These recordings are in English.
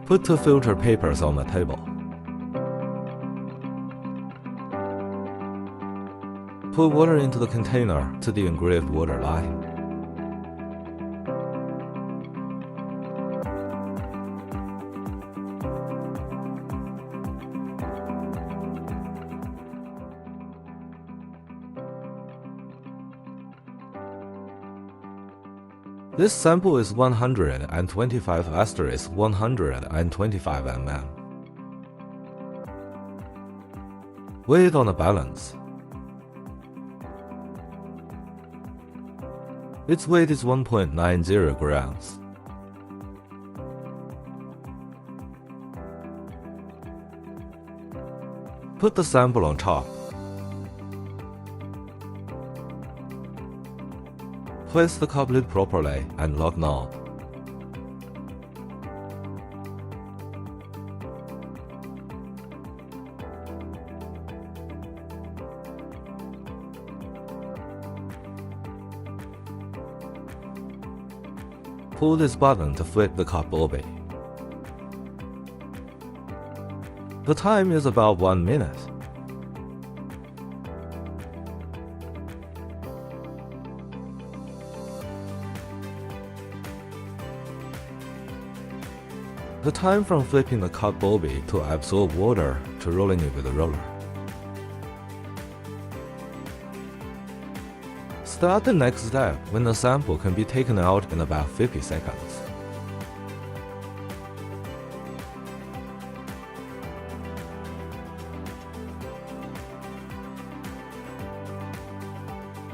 Put 2 filter papers on the table. Put water into the container to the engraved water line. This sample is 125*125 mm. Weigh it on a balance. Its weight is 1.90 grams. Put the sample on top. Place the cup lid properly and lock knob. Pull this button to flip the cup bobby. The time is about 1 minute. The time from flipping the cup bobby to absorb water to rolling it with a roller. Start the next step when the sample can be taken out in about 50 seconds.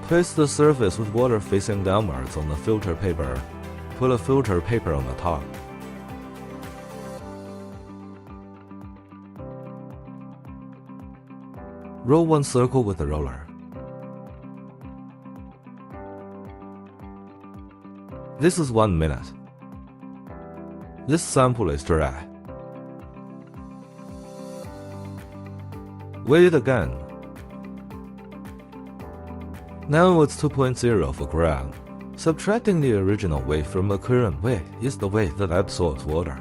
Place the surface with water facing downwards on the filter paper. Put a filter paper on the top. Roll 1 circle with the roller. This is 1 minute. This sample is dry. Weigh it again. Now it's 2.0 gram. Subtracting the original weight from the current weight is the weight that absorbs water.